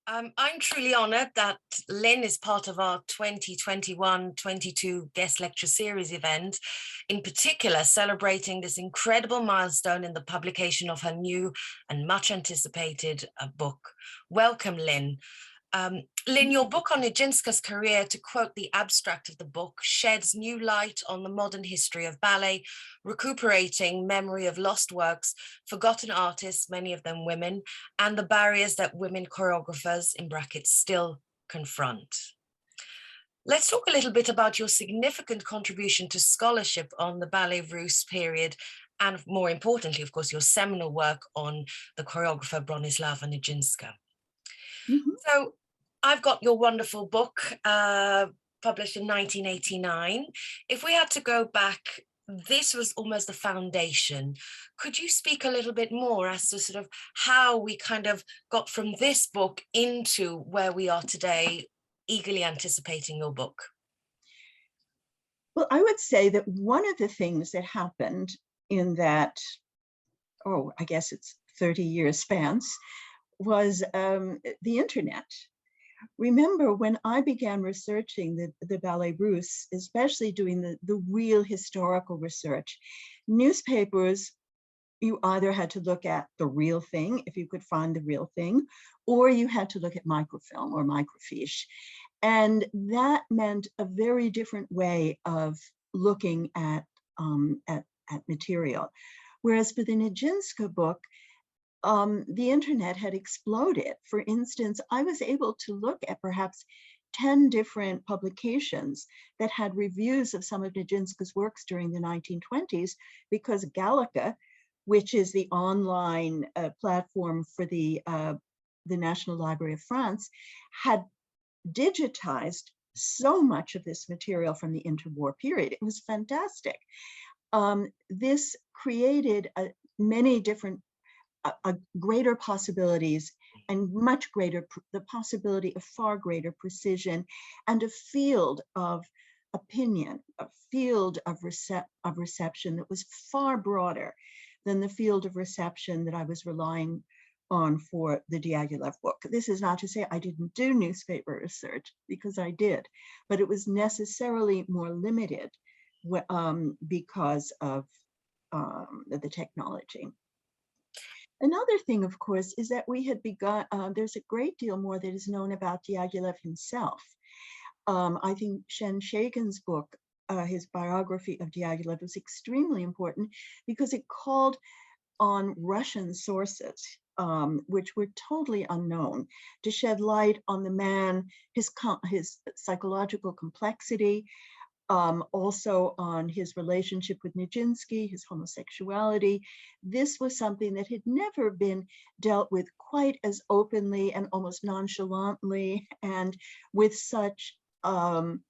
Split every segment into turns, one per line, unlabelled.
I'm truly honored that Lynn is part of our 2021-22 guest lecture series event, in particular celebrating this incredible milestone in the publication of her new and much anticipated book. Welcome, Lynn. Lynn, your book on Nijinska's career, to quote the abstract of the book, sheds new light on the modern history of ballet, recuperating memory of lost works, forgotten artists, many of them women, and the barriers that women choreographers, in brackets, still confront. Let's talk a little bit about your significant contribution to scholarship on the Ballet Russe period, and more importantly, of course, your seminal work on the choreographer Bronislava Nijinska. So I've got your wonderful book, published in 1989. If we had to go back, this was almost the foundation. Could you speak a little bit more as to sort of how we kind of got from this book into where we are today, eagerly anticipating your book?
Well, I would say that one of the things that happened in that, I guess it's 30-year spans, was the internet. Remember, when I began researching the Ballet Russe, especially doing the real historical research, newspapers, you either had to look at the real thing, if you could find the real thing, or you had to look at microfilm or microfiche. And that meant a very different way of looking at material. Whereas for the Nijinska book, the internet had exploded. For instance, I was able to look at perhaps 10 different publications that had reviews of some of Nijinska's works during the 1920s, because Gallica, which is the online platform for the National Library of France, had digitized so much of this material from the interwar period. It was fantastic. This created many different greater possibilities and much greater, the possibility of far greater precision, and a field of opinion, a field of reception that was far broader than the field of reception that I was relying on for the Diaghilev book. This is not to say I didn't do newspaper research, because I did, but it was necessarily more limited because of the technology. Another thing, of course, is that we had begun, there's a great deal more that is known about Diaghilev himself. I think Shen Shagan's book, his biography of Diaghilev, was extremely important because it called on Russian sources, which were totally unknown, to shed light on the man, his psychological complexity, also on his relationship with Nijinsky, his homosexuality. This was something that had never been dealt with quite as openly and almost nonchalantly, and with such good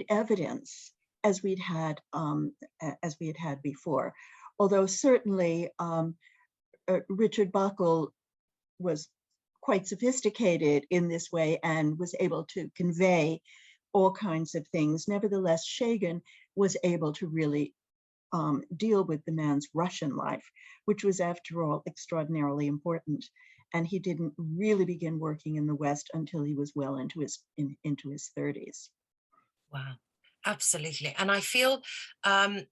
evidence as we had had before. Although certainly Richard Buckle was quite sophisticated in this way and was able to convey all kinds of things. Nevertheless, Shagan was able to really deal with the man's Russian life, which was, after all, extraordinarily important. And he didn't really begin working in the West until he was well into his 30s.
Wow. Absolutely. And I feel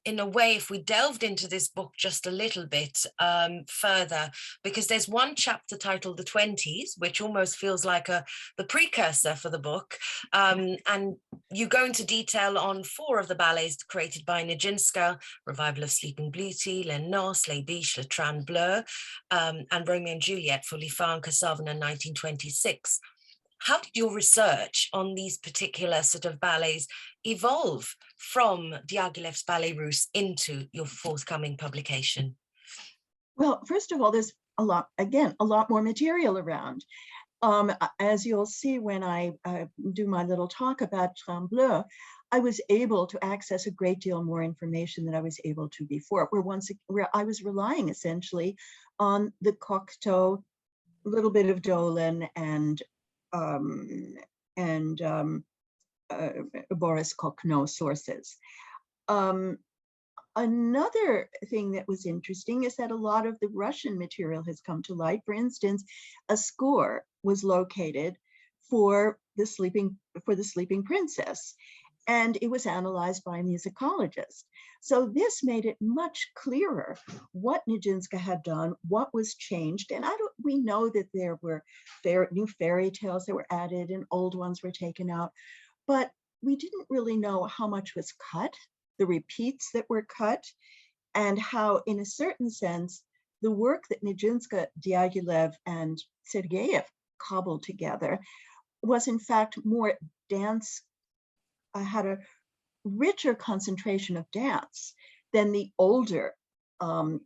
in a way, if we delved into this book just a little bit further, because there's one chapter titled The 20s, which almost feels like the precursor for the book. And you go into detail on 4 of the ballets created by Nijinska: Revival of Sleeping Beauty, Les Noces, Les Biches, Le Train Bleu, and Romeo and Juliet for Liffard and Cassavina in 1926. How did your research on these particular sort of ballets evolve from Diaghilev's Ballet Russe into your forthcoming publication?
Well, first of all, there's a lot more material around. As you'll see when I do my little talk about Train Bleu, I was able to access a great deal more information than I was able to before, where I was relying essentially on the Cocteau, a little bit of Dolan, and Boris Kokno sources. Another thing that was interesting is that a lot of the Russian material has come to light. For instance, a score was located for the sleeping princess, and it was analyzed by a musicologist. So this made it much clearer what Nijinska had done, what was changed. And we know that there were new fairy tales that were added and old ones were taken out, but we didn't really know how much was cut, the repeats that were cut, and how, in a certain sense, the work that Nijinska, Diaghilev, and Sergeyev cobbled together was in fact more dance, had a richer concentration of dance than the older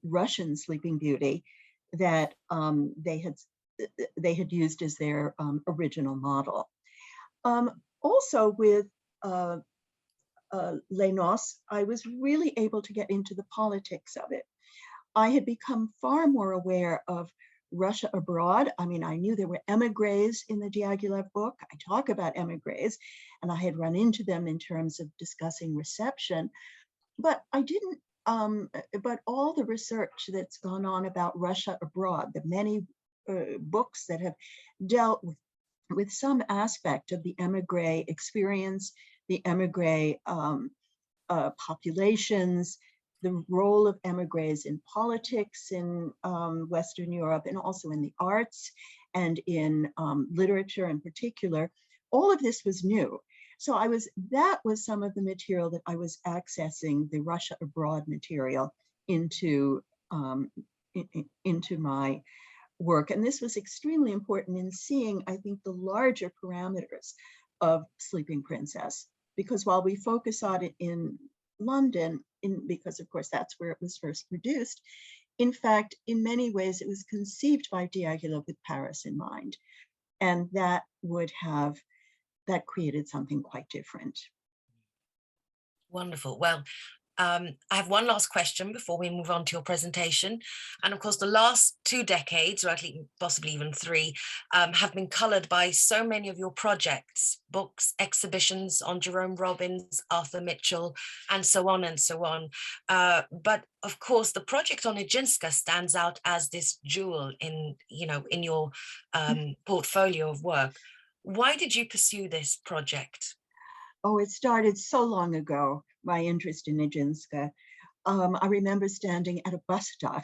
Russian Sleeping Beauty that they had used as their original model. Also with Les Noces, I was really able to get into the politics of it. I had become far more aware of Russia abroad. I mean, I knew there were émigrés in the Diaghilev book. I talk about émigrés, and I had run into them in terms of discussing reception, but I didn't, but all the research that's gone on about Russia abroad, the many books that have dealt with some aspect of the émigré experience, the émigré populations, the role of émigrés in politics in Western Europe, and also in the arts and in literature in particular. All of this was new. So that was some of the material that I was accessing, the Russia abroad material, into my work. And this was extremely important in seeing, I think, the larger parameters of Sleeping Princess, because while we focus on it in London, because of course that's where it was first produced, in fact, in many ways it was conceived by Diaghilev with Paris in mind, and that created something quite different.
Wonderful. Well, I have one last question before we move on to your presentation. And of course, the last 2 decades, or at least possibly even 3, have been colored by so many of your projects, books, exhibitions on Jerome, Robbins, Arthur Mitchell, and so on and so on. But of course, the project on Nijinska stands out as this jewel in your portfolio of work. Why did you pursue this project?
Oh, it started so long ago, my interest in Nijinska. I remember standing at a bus stop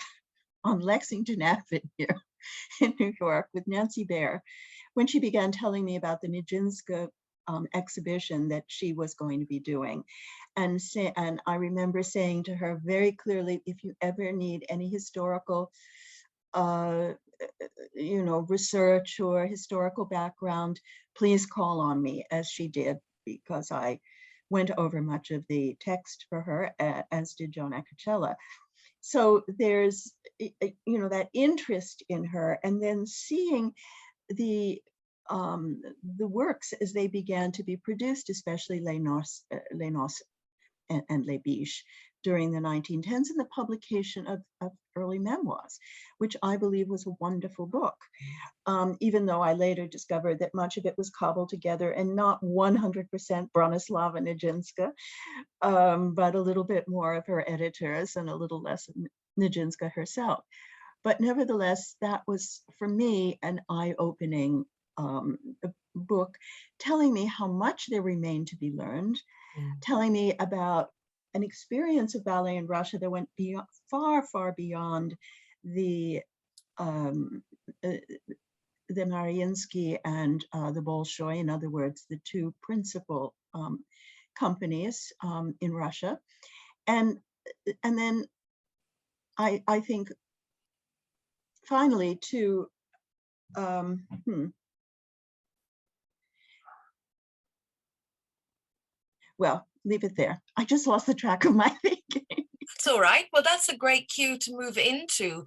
on Lexington Avenue in New York with Nancy Baer when she began telling me about the Nijinska exhibition that she was going to be doing. And I remember saying to her very clearly, if you ever need any historical research or historical background, please call on me, as she did, because I went over much of the text for her, as did Joan Acocella. So there's, that interest in her, and then seeing the works as they began to be produced, especially Les Noces and Les Biches during the 1910s, and the publication of early memoirs, which I believe was a wonderful book, even though I later discovered that much of it was cobbled together and not 100% Bronislava Nijinska, but a little bit more of her editors and a little less of Nijinska herself. But nevertheless, that was, for me, an eye-opening book, telling me how much there remained to be learned, telling me about an experience of ballet in Russia that went beyond, far, far beyond the Mariinsky and the Bolshoi, in other words, the 2 principal companies in Russia. And then I think finally to well, leave it there. I just lost the track of my thinking.
It's all right. Well, that's a great cue to move into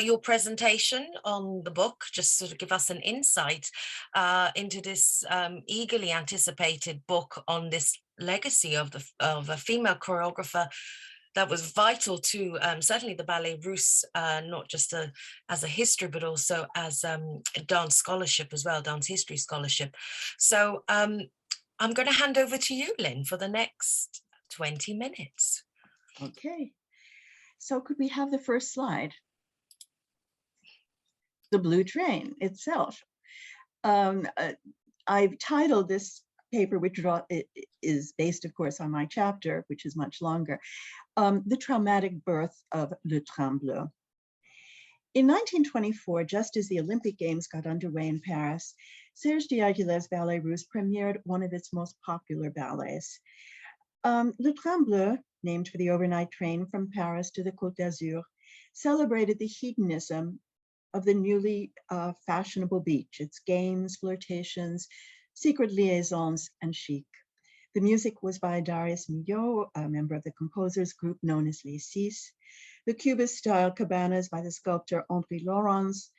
your presentation on the book, just sort of give us an insight into this eagerly anticipated book on this legacy of a female choreographer that was vital to certainly the Ballet Russe, not just as a history, but also as a dance scholarship as well, dance history scholarship. So I'm going to hand over to you, Lynn, for the next 20 minutes.
Okay. So could we have the first slide? The blue train itself. I've titled this paper, which is based, of course, on my chapter, which is much longer, The Traumatic Birth of Le Train Bleu. In 1924, just as the Olympic Games got underway in Paris, Serge Diaghilev's Ballet Russe premiered one of its most popular ballets. Le Train Bleu, named for the overnight train from Paris to the Côte d'Azur, celebrated the hedonism of the newly fashionable beach, its games, flirtations, secret liaisons, and chic. The music was by Darius Milhaud, a member of the composers group known as Legacies. The Cubist-style cabanas by the sculptor André Levinson,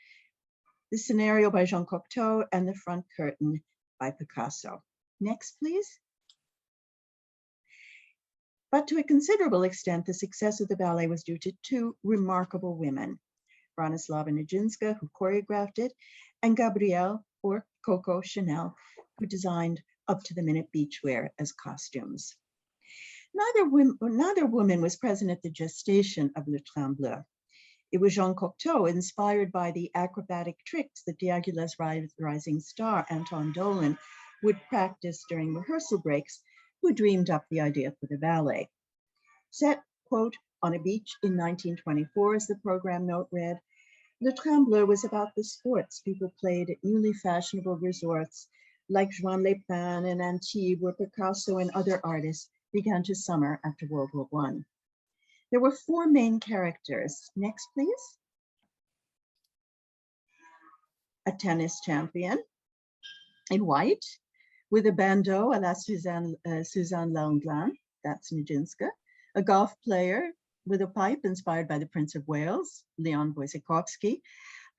the scenario by Jean Cocteau, and the front curtain by Picasso. Next, please. But to a considerable extent, the success of the ballet was due to two remarkable women, Bronislava Nijinska, who choreographed it, and Gabrielle, or Coco Chanel, who designed up-to-the-minute beachwear as costumes. Neither woman was present at the gestation of Le Train Bleu. It was Jean Cocteau, inspired by the acrobatic tricks that Diaghilev's rising star, Anton Dolin, would practice during rehearsal breaks, who dreamed up the idea for the ballet. Set, quote, on a beach in 1924, as the program note read, Le Train Bleu was about the sports people played at newly fashionable resorts like Juan Lepin and Antibes, where Picasso and other artists began to summer after World War I. There were four main characters. Next, please. A tennis champion in white with a bandeau à la Suzanne Langlan, that's Nijinska, a golf player with a pipe inspired by the Prince of Wales, Leon Wojciechowski,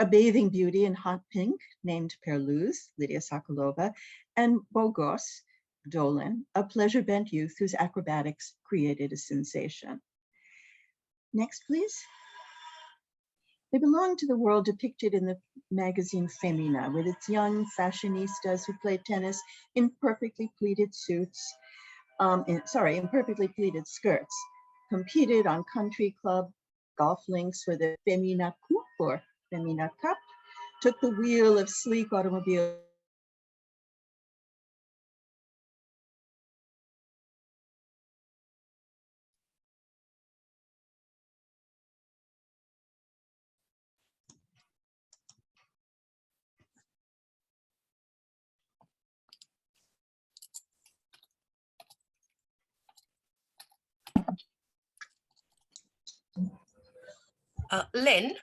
a bathing beauty in hot pink named Perluse, Lydia Sokolova, and Bogos, Dolin, a pleasure-bent youth whose acrobatics created a sensation. Next, please. They belong to the world depicted in the magazine Femina, with its young fashionistas who played tennis in perfectly pleated suits, in perfectly pleated skirts, competed on country club golf links for the Femina Coupe or Femina Cup, took the wheel of sleek automobiles.
Lynn,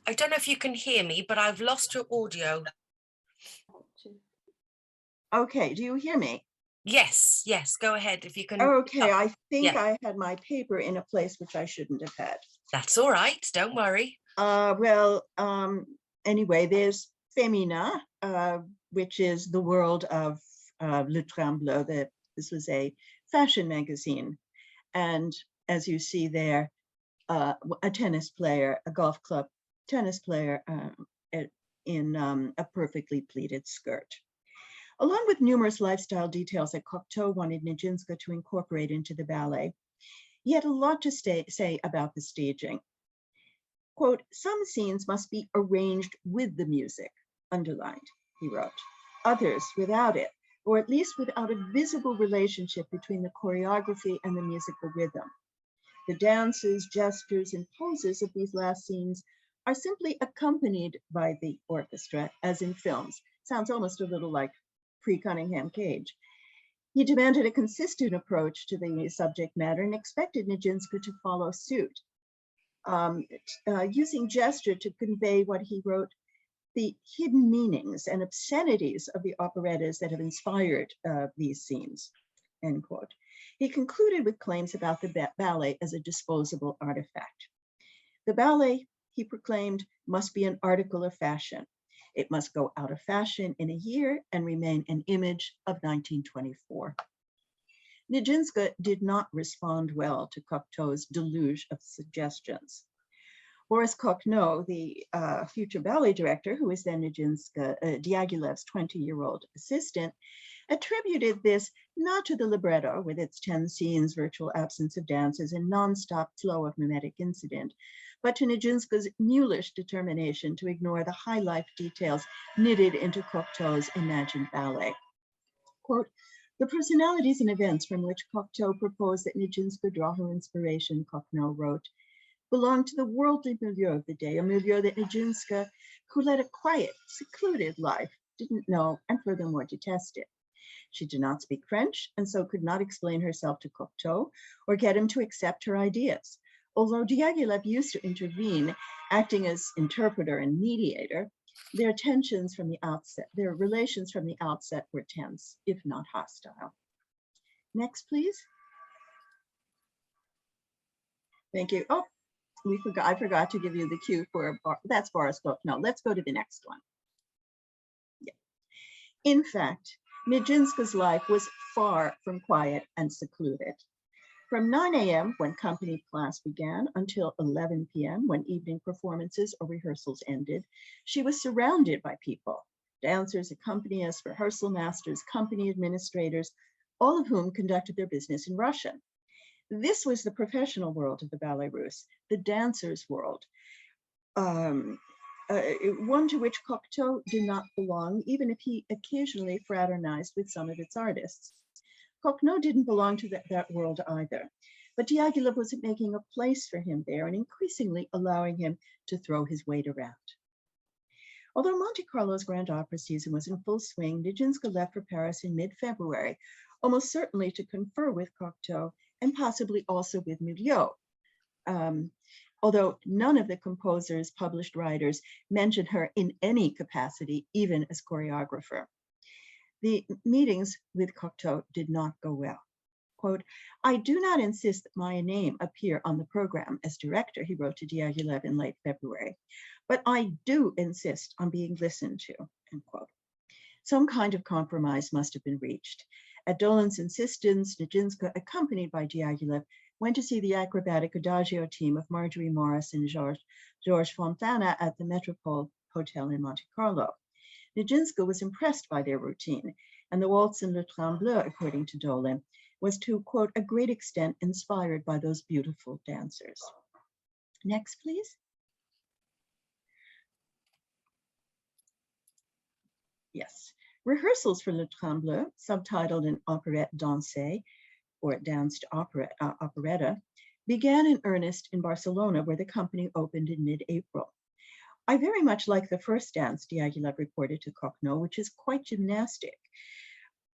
I don't know if you can hear me, but I've lost your audio.
Okay, do you hear me?
Yes, go ahead if you can.
Okay, I think I had my paper in a place which I shouldn't have had.
That's all right, don't worry.
Anyway, there's Femina, which is the world of Le Train Bleu. This was a fashion magazine. And as you see there, a tennis player, a golf club tennis player in a perfectly pleated skirt. Along with numerous lifestyle details that Cocteau wanted Nijinska to incorporate into the ballet, he had a lot to say about the staging. Quote, some scenes must be arranged with the music, underlined, he wrote. Others without it, or at least without a visible relationship between the choreography and the musical rhythm. The dances, gestures, and poses of these last scenes are simply accompanied by the orchestra, as in films. Sounds almost a little like pre-Cunningham Cage. He demanded a consistent approach to the subject matter and expected Nijinska to follow suit, using gesture to convey what he wrote, the hidden meanings and obscenities of the operettas that have inspired these scenes, end quote. He concluded with claims about the ballet as a disposable artifact. The ballet, he proclaimed, must be an article of fashion. It must go out of fashion in a year and remain an image of 1924. Nijinska did not respond well to Cocteau's deluge of suggestions. Boris Cocteau, the future ballet director, who was then Diaghilev's 20-year-old assistant, attributed this not to the libretto with its 10 scenes, virtual absence of dances, and nonstop flow of mimetic incident, but to Nijinska's mulish determination to ignore the high life details knitted into Cocteau's imagined ballet. Quote, the personalities and events from which Cocteau proposed that Nijinska draw her inspiration, Cocteau wrote, belonged to the worldly milieu of the day, a milieu that Nijinska, who led a quiet, secluded life, didn't know and furthermore detested. She did not speak French and so could not explain herself to Cocteau or get him to accept her ideas. Although Diaghilev used to intervene, acting as interpreter and mediator, their relations from the outset were tense, if not hostile. Next, please. Thank you. Oh, I forgot to give you the cue for, that's Boris Gluck. No, let's go to the next one. Yeah. In fact, Nijinska's life was far from quiet and secluded. From 9 a.m., when company class began, until 11 p.m., when evening performances or rehearsals ended, she was surrounded by people, dancers, accompanists, rehearsal masters, company administrators, all of whom conducted their business in Russian. This was the professional world of the Ballet Russe, the dancers' world, one to which Cocteau did not belong, even if he occasionally fraternized with some of its artists. Cocteau didn't belong to that world either, but Diaghilev was making a place for him there and increasingly allowing him to throw his weight around. Although Monte Carlo's Grand Opera season was in full swing, Nijinska left for Paris in mid-February, almost certainly to confer with Cocteau and possibly also with Milieu. Although none of the composer's published writers mention her in any capacity, even as choreographer. The meetings with Cocteau did not go well. Quote, I do not insist that my name appear on the program as director, he wrote to Diaghilev in late February, but I do insist on being listened to, end quote. Some kind of compromise must have been reached. At Dolen's insistence, Nijinska, accompanied by Diaghilev, went to see the acrobatic Adagio team of Marjorie Morris and Georges Fontana at the Metropole Hotel in Monte Carlo. Nijinska was impressed by their routine, and the waltz in Le Train Bleu, according to Dolen, was to, quote, a great extent inspired by those beautiful dancers. Next, please. Yes. Rehearsals for Le Train Bleu, subtitled in Operette Dansée, or Danced Operetta, began in earnest in Barcelona, where the company opened in mid-April. I very much like the first dance, Diaghilev reported to Cocteau, which is quite gymnastic.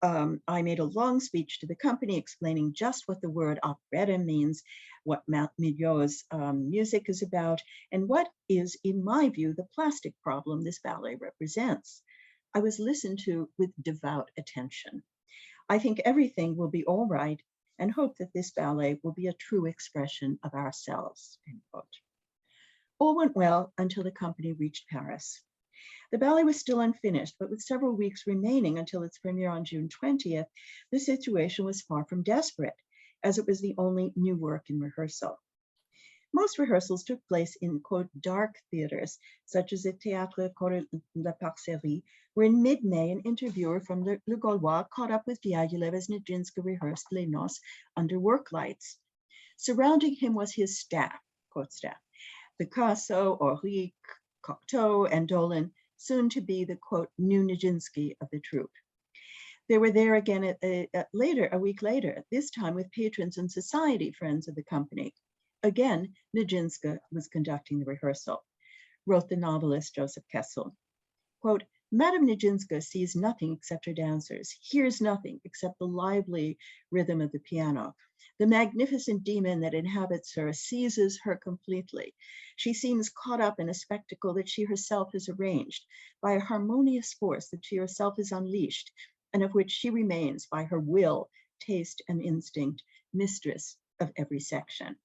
I made a long speech to the company explaining just what the word operetta means, what Milieu's music is about, and what is, in my view, the plastic problem this ballet represents. I was listened to with devout attention. I think everything will be all right and hope that this ballet will be a true expression of ourselves, end quote. All went well until the company reached Paris. The ballet was still unfinished, but with several weeks remaining until its premiere on June 20th, the situation was far from desperate, as it was the only new work in rehearsal. Most rehearsals took place in, quote, dark theaters, such as the Théâtre La Parcerie, where in mid-May, an interviewer from Le Gaulois caught up with Diaghilev as Nijinska rehearsed Les Noces under work lights. Surrounding him was his staff, quote, staff, Picasso, Auric, Cocteau, and Dolen, soon to be the, quote, new Nijinsky of the troupe. They were there again a week later, this time with patrons and society friends of the company. Again, Nijinska was conducting the rehearsal, wrote the novelist Joseph Kessel. Quote, Madame Nijinska sees nothing except her dancers, hears nothing except the lively rhythm of the piano. The magnificent demon that inhabits her seizes her completely. She seems caught up in a spectacle that she herself has arranged, by a harmonious force that she herself has unleashed, and of which she remains, by her will, taste, and instinct, mistress of every section.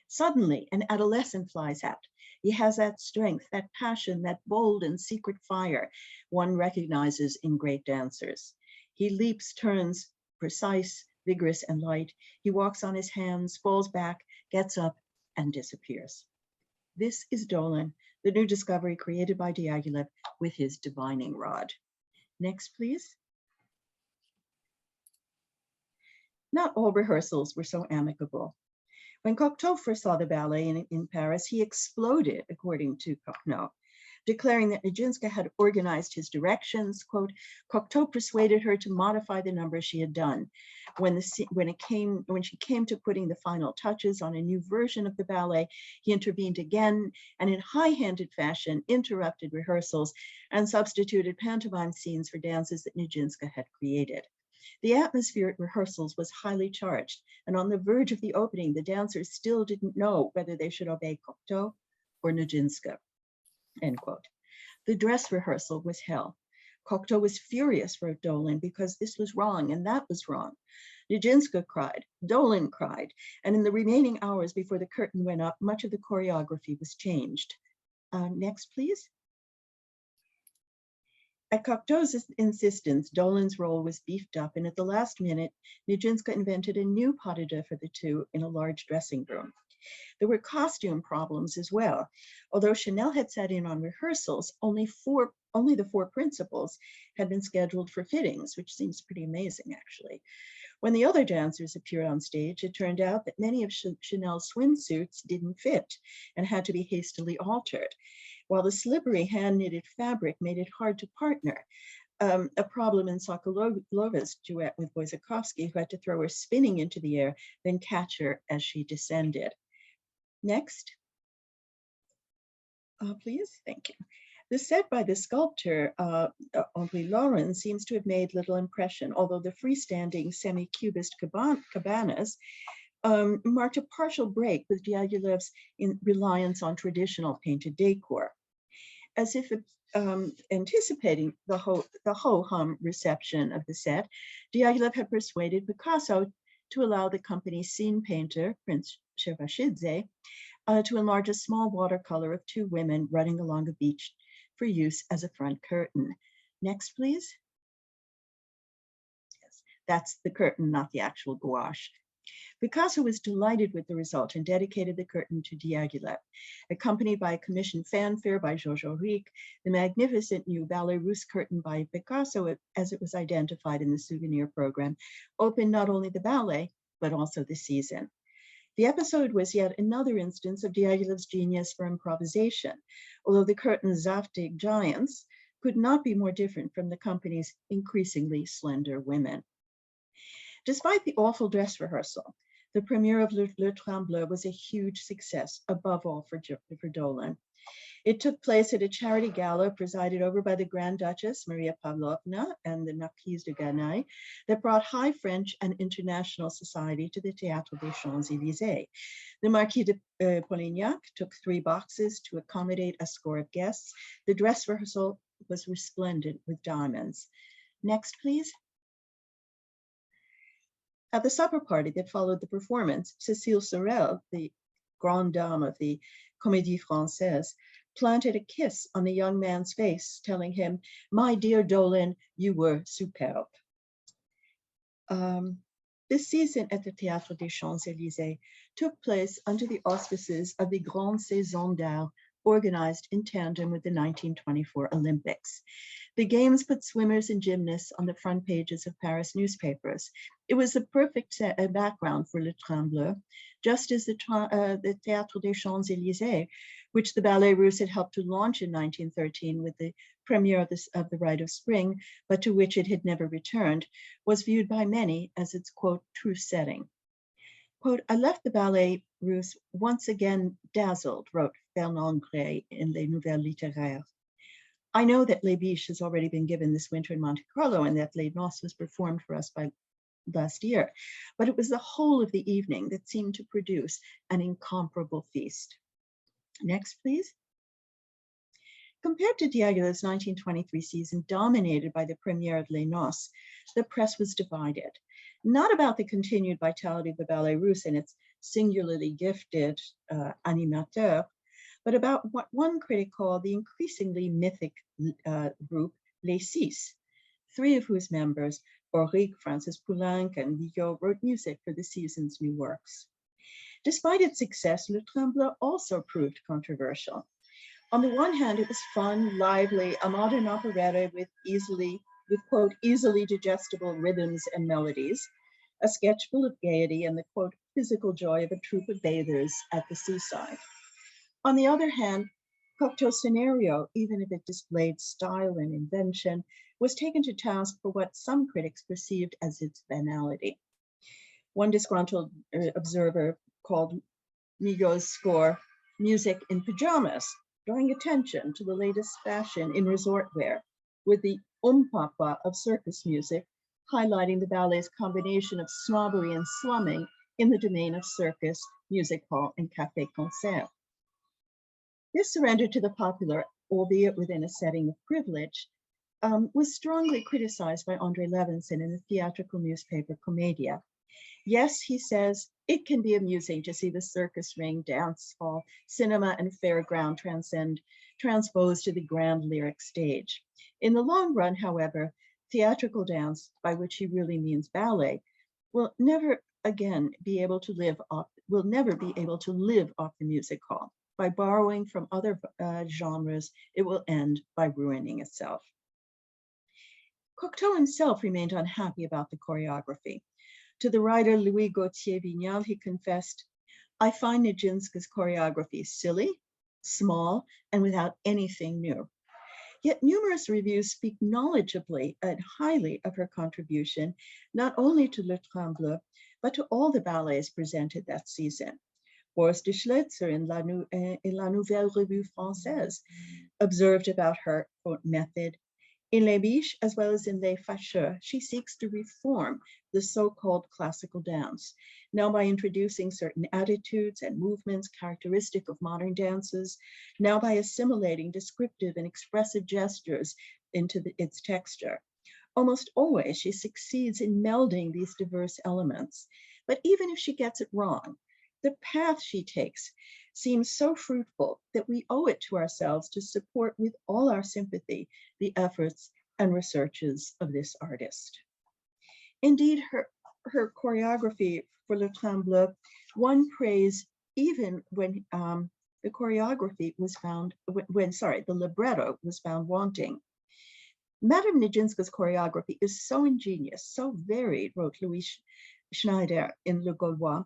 Suddenly, an adolescent flies out. He has that strength, that passion, that bold and secret fire one recognizes in great dancers. He leaps, turns, precise, vigorous, and light. He walks on his hands, falls back, gets up, and disappears. This is Dolen, the new discovery created by Diaghilev with his divining rod. Next, please. Not all rehearsals were so amicable. When Cocteau first saw the ballet in Paris, he exploded, according to Cocteau, declaring that Nijinska had organized his directions. Quote, Cocteau persuaded her to modify the number she had done. When she came to putting the final touches on a new version of the ballet, he intervened again and in high-handed fashion interrupted rehearsals and substituted pantomime scenes for dances that Nijinska had created. The atmosphere at rehearsals was highly charged, and on the verge of the opening, the dancers still didn't know whether they should obey Cocteau or Nijinska. End quote. The dress rehearsal was hell. Cocteau was furious, wrote Dolin, because this was wrong and that was wrong. Nijinska cried, Dolin cried, and in the remaining hours before the curtain went up, much of the choreography was changed. Next, please. At Cocteau's insistence, Dolin's role was beefed up, and at the last minute, Nijinska invented a new pas de deux for the two in a large dressing room. There were costume problems as well. Although Chanel had sat in on rehearsals, only the four principals had been scheduled for fittings, which seems pretty amazing, actually. When the other dancers appeared on stage, it turned out that many of Chanel's swimsuits didn't fit and had to be hastily altered, while the slippery hand-knitted fabric made it hard to partner. A problem in Sokolova's duet with Wojciechowski, who had to throw her spinning into the air, then catch her as she descended. Next, please, thank you. The set by the sculptor, André Levinson, seems to have made little impression, although the freestanding semi-cubist cabanas marked a partial break with Diaghilev's reliance on traditional painted decor. As if anticipating the ho-hum reception of the set, Diaghilev had persuaded Picasso to allow the company's scene painter, Prince Shevashidze, to enlarge a small watercolor of two women running along a beach for use as a front curtain. Next, please. Yes, that's the curtain, not the actual gouache. Picasso was delighted with the result and dedicated the curtain to Diaghilev. Accompanied by a commissioned fanfare by Jojo Rick, the magnificent new Ballet Russe curtain by Picasso, as it was identified in the souvenir program, opened not only the ballet, but also the season. The episode was yet another instance of Diaghilev's genius for improvisation, although the curtain's Zaftig giants could not be more different from the company's increasingly slender women. Despite the awful dress rehearsal, the premiere of Le Train Bleu was a huge success, above all for Dolin. It took place at a charity gala presided over by the Grand Duchess, Maria Pavlovna, and the Marquise de Ganaye, that brought high French and international society to the Théâtre des Champs-Élysées. The Marquis de Polignac took 3 boxes to accommodate a score of guests. The dress rehearsal was resplendent with diamonds. Next, please. At the supper party that followed the performance, Cécile Sorel, the grande dame of the Comédie Française, planted a kiss on the young man's face, telling him, "My dear Dolin, you were superb." This season at the Théâtre des Champs-Élysées took place under the auspices of the Grande Saison d'Art, organized in tandem with the 1924 Olympics. The games put swimmers and gymnasts on the front pages of Paris newspapers. It was the perfect background for Le Train Bleu, just as the Théâtre des Champs-Élysées, which the Ballet Russe had helped to launch in 1913 with the premiere of the Rite of Spring, but to which it had never returned, was viewed by many as its, quote, true setting. Quote, "I left the Ballet Russe once again dazzled," wrote Barnard College in Les Nouvelles Littéraires. "I know that Les Biches has already been given this winter in Monte Carlo and that Les Noces was performed for us by last year, but it was the whole of the evening that seemed to produce an incomparable feast." Next, please. Compared to Diaghilev's 1923 season, dominated by the premiere of Les Noces, the press was divided, not about the continued vitality of the Ballet Russe and its singularly gifted animateur, but about what one critic called the increasingly mythic group Les Six, 3 of whose members, Auric, Francis Poulenc, and Guillot, wrote music for the season's new works. Despite its success, Le Train Bleu also proved controversial. On the one hand, it was fun, lively, a modern operetta with quote, easily digestible rhythms and melodies. a sketch full of gaiety and the, quote, physical joy of a troupe of bathers at the seaside. On the other hand, Cocteau's scenario, even if it displayed style and invention, was taken to task for what some critics perceived as its banality. One disgruntled observer called Migaud's score music in pajamas, drawing attention to the latest fashion in resort wear, with the papa of circus music, highlighting the ballet's combination of snobbery and slumming in the domain of circus, music hall, and café-concert. This surrender to the popular, albeit within a setting of privilege, was strongly criticized by André Levinson in the theatrical newspaper Commedia. Yes, he says, it can be amusing to see the circus ring, dance hall, cinema, and fairground transposed to the grand lyric stage. In the long run, however, theatrical dance, by which he really means ballet, will never be able to live off the music hall. By borrowing from other genres, it will end by ruining itself. Cocteau himself remained unhappy about the choreography. To the writer Louis Gauthier Vignal, he confessed, "I find Nijinska's choreography silly, small, and without anything new." Yet numerous reviews speak knowledgeably and highly of her contribution, not only to Le Train Bleu, but to all the ballets presented that season. Boris de Schletzer in La Nouvelle Revue Française observed about her, quote, method. In Les Biches, as well as in Les Fâcheux, she seeks to reform the so-called classical dance, now by introducing certain attitudes and movements characteristic of modern dances, now by assimilating descriptive and expressive gestures into its texture. Almost always, she succeeds in melding these diverse elements. But even if she gets it wrong, the path she takes seems so fruitful that we owe it to ourselves to support with all our sympathy the efforts and researches of this artist. Indeed, her choreography for Le Train Bleu won praise even when the choreography was found, the libretto was found wanting. Madame Nijinska's choreography is so ingenious, so varied, wrote Louis Schneider in Le Gaulois,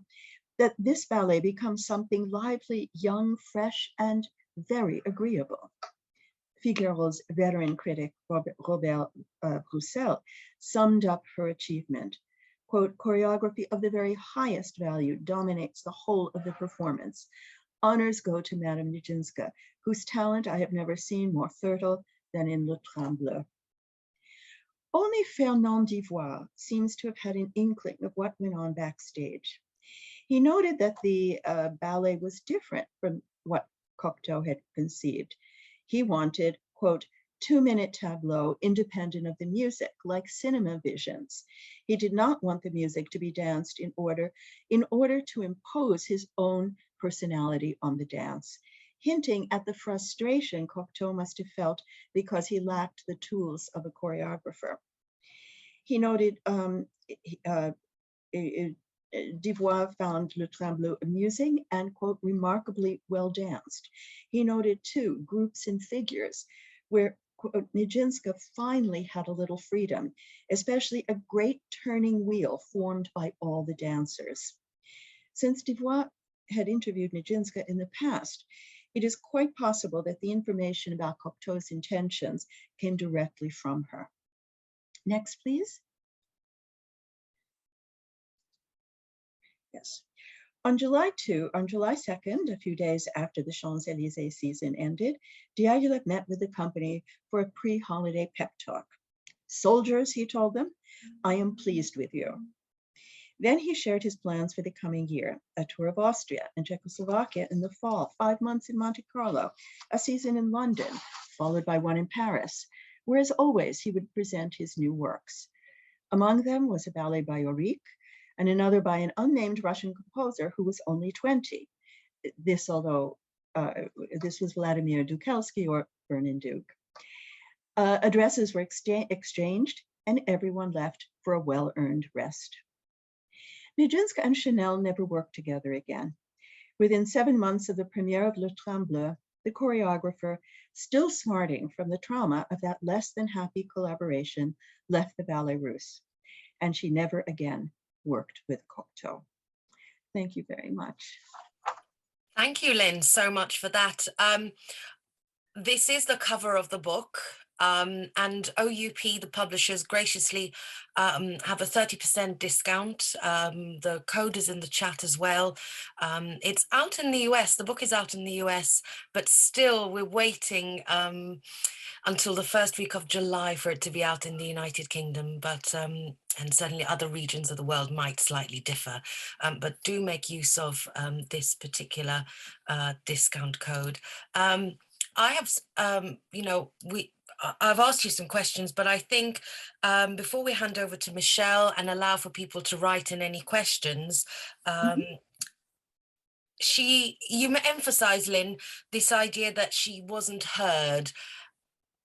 that this ballet becomes something lively, young, fresh, and very agreeable. Figaro's veteran critic, Robert Broussel, summed up her achievement. Quote, choreography of the very highest value dominates the whole of the performance. Honors go to Madame Nijinska, whose talent I have never seen more fertile than in Le Train Bleu. Only Fernand Divoire seems to have had an inkling of what went on backstage. He noted that the ballet was different from what Cocteau had conceived. He wanted, quote, 2-minute tableau independent of the music, like cinema visions. He did not want the music to be danced in order to impose his own personality on the dance, hinting at the frustration Cocteau must have felt because he lacked the tools of a choreographer. He noted Divoire found Le Train Bleu amusing and, quote, remarkably well danced. He noted, too, groups and figures where, quote, Nijinska finally had a little freedom, especially a great turning wheel formed by all the dancers. Since Divoire had interviewed Nijinska in the past, it is quite possible that the information about Cocteau's intentions came directly from her. Next, please. Yes. On July 2nd, a few days after the Champs-Élysées season ended, Diaghilev met with the company for a pre-holiday pep talk. Soldiers, he told them, I am pleased with you. Then he shared his plans for the coming year, a tour of Austria and Czechoslovakia in the fall, 5 months in Monte Carlo, a season in London, followed by one in Paris, where as always he would present his new works. Among them was a ballet by York, and another by an unnamed Russian composer who was only 20. This was Vladimir Dukelsky or Vernon Duke. Addresses were exchanged and everyone left for a well-earned rest. Nijinska and Chanel never worked together again. Within 7 months of the premiere of Le Train Bleu, the choreographer, still smarting from the trauma of that less than happy collaboration, left the Ballet Russe, and she never again worked with Cocteau. Thank you very much.
Thank you, Lynn, so much for that. This is the cover of the book, and OUP, the publishers, graciously have a 30% discount. The code is in the chat as well. It's out in the US, the book is out in the US, but still we're waiting until the first week of July for it to be out in the United Kingdom, but and certainly other regions of the world might slightly differ, but do make use of this particular discount code. I have, you know, I've asked you some questions, but I think before we hand over to Michelle and allow for people to write in any questions, you emphasize, Lynn, this idea that she wasn't heard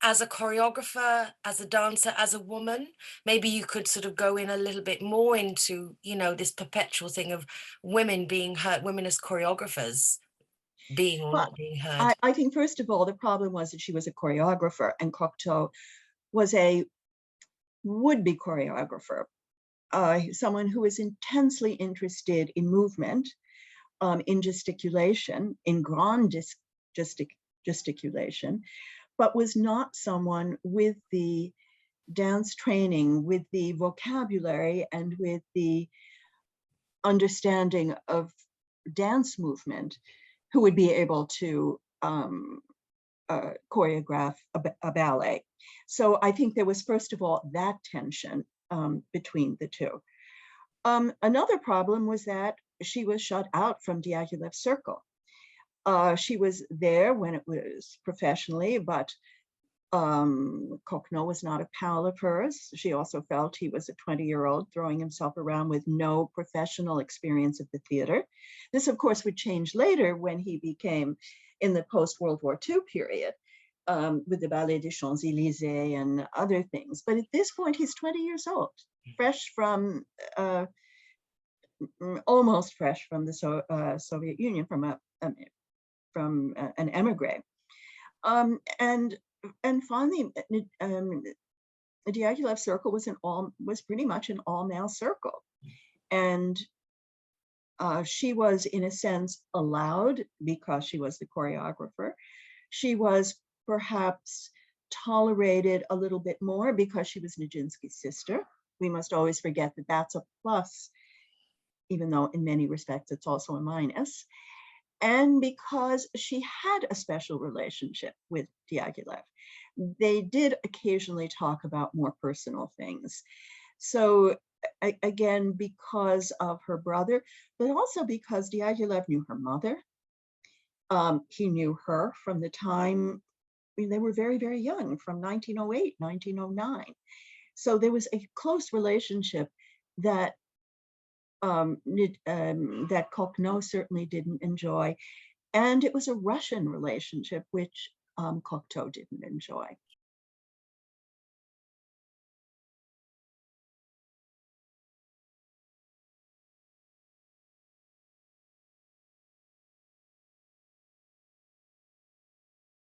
as a choreographer, as a dancer, as a woman. Maybe you could sort of go in a little bit more into, you know, this perpetual thing of women being heard, women as choreographers being or not being heard.
I think, first of all, the problem was that she was a choreographer, and Cocteau was a would-be choreographer, someone who was intensely interested in movement, in gesticulation, in grand gesticulation, but was not someone with the dance training, with the vocabulary, and with the understanding of dance movement, who would be able to choreograph a ballet. So I think there was, first of all, that tension between the two. Another problem was that she was shut out from Diaghilev's circle. She was there when it was professionally, but Cocteau was not a pal of hers. She also felt he was a 20-year-old throwing himself around with no professional experience of the theater. This, of course, would change later when he became, in the post-World War II period, with the Ballet des Champs-Élysées and other things. But at this point, he's 20 years old, fresh from, almost fresh from the Soviet Union, from an emigre. And finally, the Diaghilev circle was pretty much an all-male circle, and she was, in a sense, allowed because she was the choreographer. She was perhaps tolerated a little bit more because she was Nijinska's sister. We must always forget that that's a plus, even though in many respects it's also a minus. And because she had a special relationship with Diaghilev. They did occasionally talk about more personal things. So again, because of her brother, but also because Diaghilev knew her mother. He knew her from the time they were very, very young, from 1908, 1909. So there was a close relationship that that Cocteau certainly didn't enjoy. And it was a Russian relationship, which Cocteau didn't enjoy.